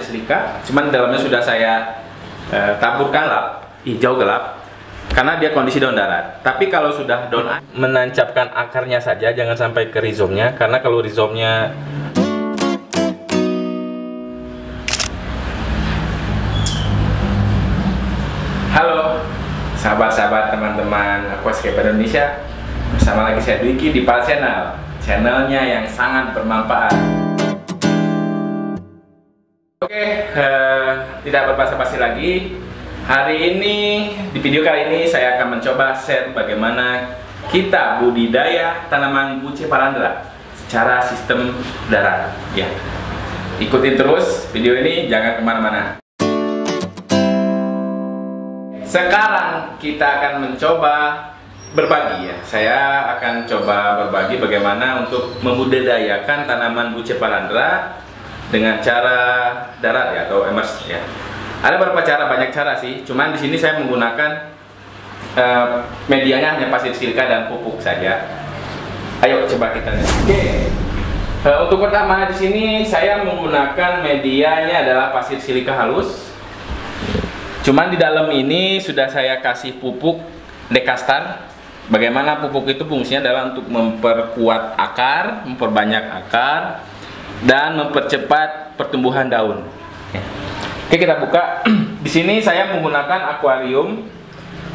silika, cuman dalamnya sudah saya taburkan lap, hijau gelap, karena dia kondisi daun darat. Tapi kalau sudah daun air, menancapkan akarnya saja, jangan sampai ke rizomnya, karena kalau rizomnya Halo sahabat-sahabat, teman-teman Aquascaper Indonesia, bersama lagi saya Dwiki di PAL Channel, channelnya yang sangat bermanfaat. Oke, tidak berbasa-basi lagi. Hari ini, di video kali ini saya akan mencoba share bagaimana kita budidaya tanaman Buce Palandra secara sistem darat. Ya, ikutin terus video ini, jangan kemana-mana. Sekarang kita akan mencoba berbagi ya. Saya akan coba berbagi bagaimana untuk membudidayakan tanaman Buce Palandra dengan cara darat ya, atau immerse ya. Ada beberapa cara, banyak cara sih. Cuman di sini saya menggunakan medianya hanya pasir silika dan pupuk saja. Ayo coba kita lihat. Oke. Untuk pertama di sini saya menggunakan medianya adalah pasir silika halus. Cuman di dalam ini sudah saya kasih pupuk Dekastar. Bagaimana pupuk itu fungsinya adalah untuk memperkuat akar, memperbanyak akar, dan mempercepat pertumbuhan daun. Oke, kita buka. Di sini saya menggunakan akuarium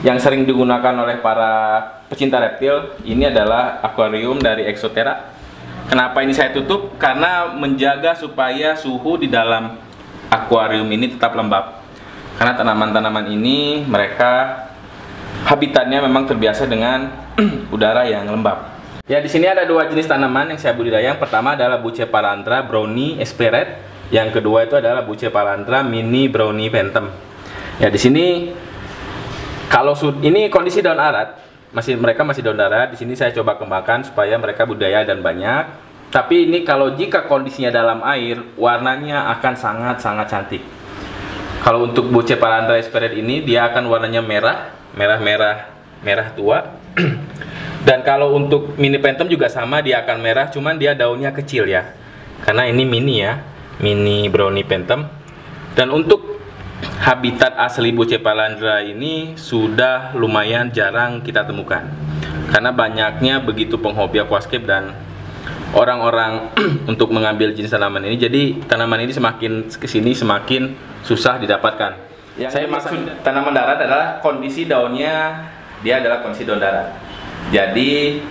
yang sering digunakan oleh para pecinta reptil. Ini adalah akuarium dari Exoterra. Kenapa ini saya tutup? Karena menjaga supaya suhu di dalam akuarium ini tetap lembab. Karena tanaman-tanaman ini mereka habitatnya memang terbiasa dengan udara yang lembab. Ya, di sini ada dua jenis tanaman yang saya budidaya. Yang pertama adalah Buce Palandra Brownie Esperet. Yang kedua itu adalah Buce Palandra Mini Brownie Phantom. Ya, di sini kalau ini kondisi daun darat, mereka masih daun darat. Di sini saya coba kembangkan supaya mereka budidaya dan banyak. Tapi ini kalau jika kondisinya dalam air, warnanya akan sangat-sangat cantik. Kalau untuk Buce Palandra Esperet ini dia akan warnanya merah tua. Dan kalau untuk Mini Phantom juga sama, dia akan merah, cuman dia daunnya kecil ya. Karena ini mini ya, Mini Brownie Phantom. Dan untuk habitat asli Buce Palandra ini sudah lumayan jarang kita temukan. Karena banyaknya begitu penghobi aquascape dan orang-orang untuk mengambil jenis tanaman ini. Jadi tanaman ini semakin kesini semakin susah didapatkan. Yang saya maksud tanaman darat adalah kondisi daunnya, dia adalah kondisi daun darat. Jadi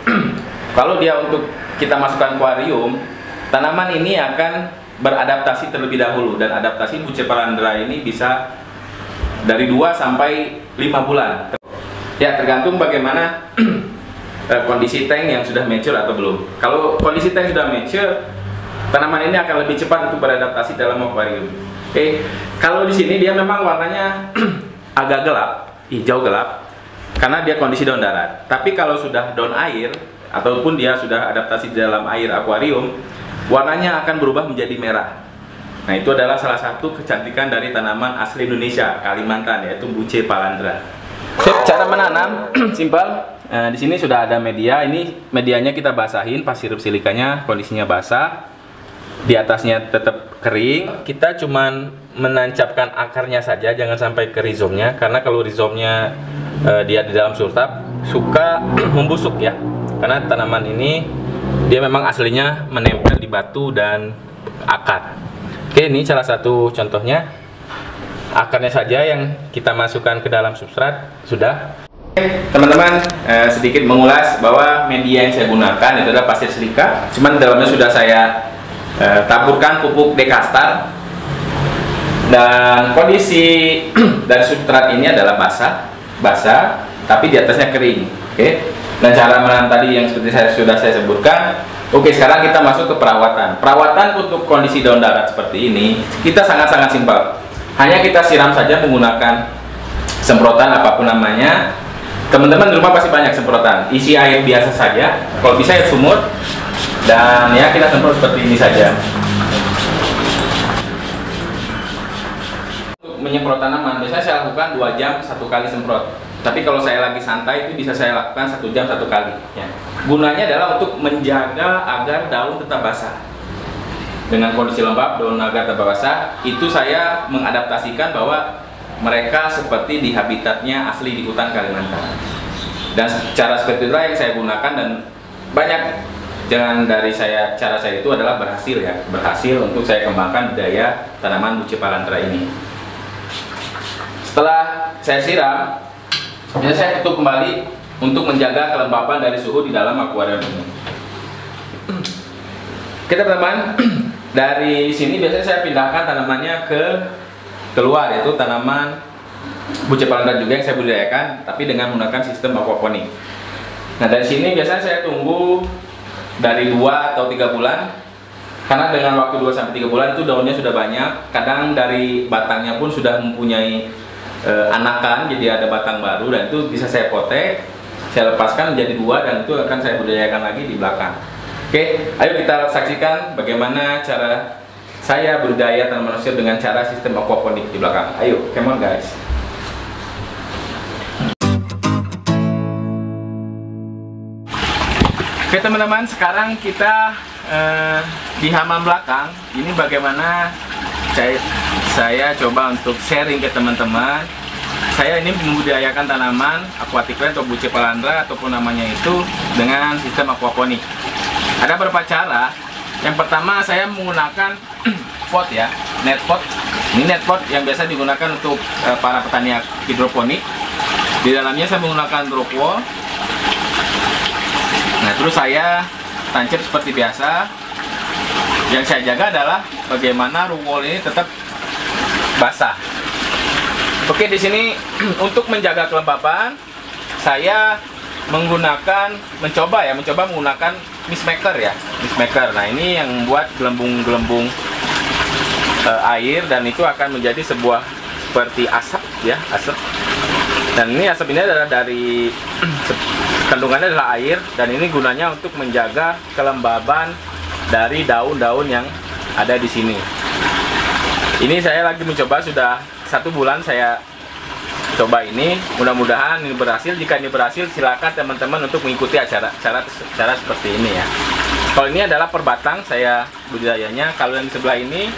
kalau dia untuk kita masukkan akuarium, tanaman ini akan beradaptasi terlebih dahulu, dan adaptasi Buce Palandra ini bisa dari 2 sampai 5 bulan. Ya, tergantung bagaimana kondisi tank yang sudah mature atau belum. Kalau kondisi tank sudah mature, tanaman ini akan lebih cepat untuk beradaptasi dalam akuarium. Oke, kalau di sini dia memang warnanya agak gelap, hijau gelap, karena dia kondisi daun darat. Tapi kalau sudah daun air ataupun dia sudah adaptasi di dalam air akuarium, warnanya akan berubah menjadi merah. Nah, itu adalah salah satu kecantikan dari tanaman asli Indonesia, Kalimantan, yaitu Buce Palandra. Cara menanam simpel. Di sini sudah ada media. Ini medianya kita basahin, pasir silikanya kondisinya basah. Di atasnya tetap kering. Kita cuman menancapkan akarnya saja, jangan sampai ke rizomnya, karena kalau rizomnya dia di dalam sultap suka membusuk ya. Karena tanaman ini dia memang aslinya menempel di batu dan akar. Oke, ini salah satu contohnya. Akarnya saja yang kita masukkan ke dalam substrat. Sudah. Teman-teman, sedikit mengulas bahwa media yang saya gunakan itu adalah pasir silika. Cuman dalamnya sudah saya taburkan pupuk Dekastar. Dan kondisi dari substrat ini adalah basah, tapi di atasnya kering. Oke. Dan cara menanam tadi yang seperti sudah saya sebutkan. Oke, sekarang kita masuk ke perawatan. Perawatan untuk kondisi daun darat seperti ini, kita sangat-sangat simpel. Hanya kita siram saja menggunakan semprotan apapun namanya. Teman-teman di rumah pasti banyak semprotan. Isi air biasa saja. Kalau bisa air sumur. Dan ya kita semprot seperti ini saja. Untuk menyemprot tanaman, biasanya saya lakukan 2 jam 1 kali semprot. Tapi kalau saya lagi santai itu bisa saya lakukan 1 jam 1 kali. Ya. Gunanya adalah untuk menjaga agar daun tetap basah. dengan kondisi lembab, daun agar tambah basah, itu saya mengadaptasikan bahwa mereka seperti di habitatnya asli di hutan Kalimantan. Dan cara seperti itulah yang saya gunakan, dan banyak jangan dari cara saya itu adalah berhasil ya, berhasil untuk saya kembangkan budidaya tanaman buce palandra ini. Setelah saya siram, biasanya saya tutup kembali untuk menjaga kelembapan dari suhu di dalam akuarium ini. Oke teman-teman, dari sini biasanya saya pindahkan tanamannya ke keluar, yaitu tanaman buce palandra juga yang saya budidayakan, tapi dengan menggunakan sistem aquaponik. Nah dari sini biasanya saya tunggu dari 2 atau 3 bulan, karena dengan waktu 2-3 bulan itu daunnya sudah banyak. Kadang dari batangnya pun sudah mempunyai anakan, jadi ada batang baru, dan itu bisa saya potek, saya lepaskan menjadi 2, dan itu akan saya budidayakan lagi di belakang. Oke, ayo kita saksikan bagaimana cara saya budidaya tanaman oncom dengan cara sistem aquaponik di belakang. Ayo, come on guys. Oke teman-teman, sekarang kita di halaman belakang. Ini bagaimana saya coba untuk sharing ke teman-teman. Saya ini membudidayakan tanaman aquatic plant atau buce palandra ataupun namanya itu dengan sistem aquaponik. Ada beberapa cara. Yang pertama saya menggunakan pot ya, net pot. Ini net pot yang biasa digunakan untuk para petani hidroponik. Di dalamnya saya menggunakan drop wall. Nah terus saya tancap seperti biasa. Yang saya jaga adalah bagaimana root wall ini tetap basah. Oke, di sini untuk menjaga kelembapan, saya mencoba menggunakan mist maker ya, mist maker. Nah ini yang membuat gelembung-gelembung air, dan itu akan menjadi sebuah seperti asap ya, asap. Dan ini asap ini adalah dari kandungannya adalah air, dan ini gunanya untuk menjaga kelembaban dari daun-daun yang ada di sini. Ini saya lagi mencoba, sudah 1 bulan saya coba ini. Mudah-mudahan ini berhasil. Jika ini berhasil, silakan teman-teman untuk mengikuti cara seperti ini ya. Kalau ini adalah per batang saya budidayanya. Kalau yang sebelah ini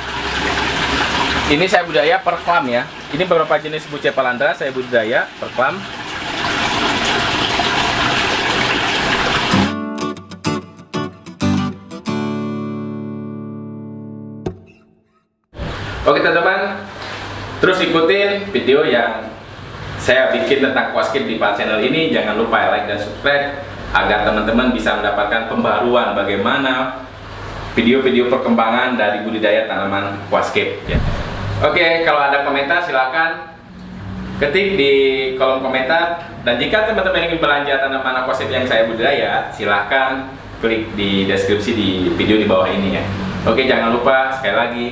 saya budidaya per klam ya. Ini beberapa jenis buce palandra saya budidaya per klam. Oke teman-teman, terus ikutin video yang saya bikin tentang aquascape di Pal Channel ini. Jangan lupa like dan subscribe agar teman-teman bisa mendapatkan pembaruan bagaimana video-video perkembangan dari budidaya tanaman aquascape ya. Oke, kalau ada komentar silakan ketik di kolom komentar, dan jika teman-teman ingin belanja tanaman aquascape yang saya budidaya, silahkan klik di deskripsi di video di bawah ini ya. Oke, jangan lupa sekali lagi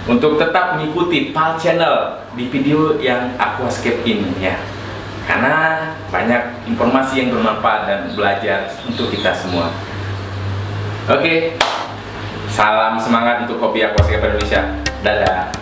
untuk tetap mengikuti Pal Channel di video yang aquascape ini ya, karena banyak informasi yang bermanfaat dan belajar untuk kita semua. Oke, salam semangat untuk hobi aquascape Indonesia. Dadah.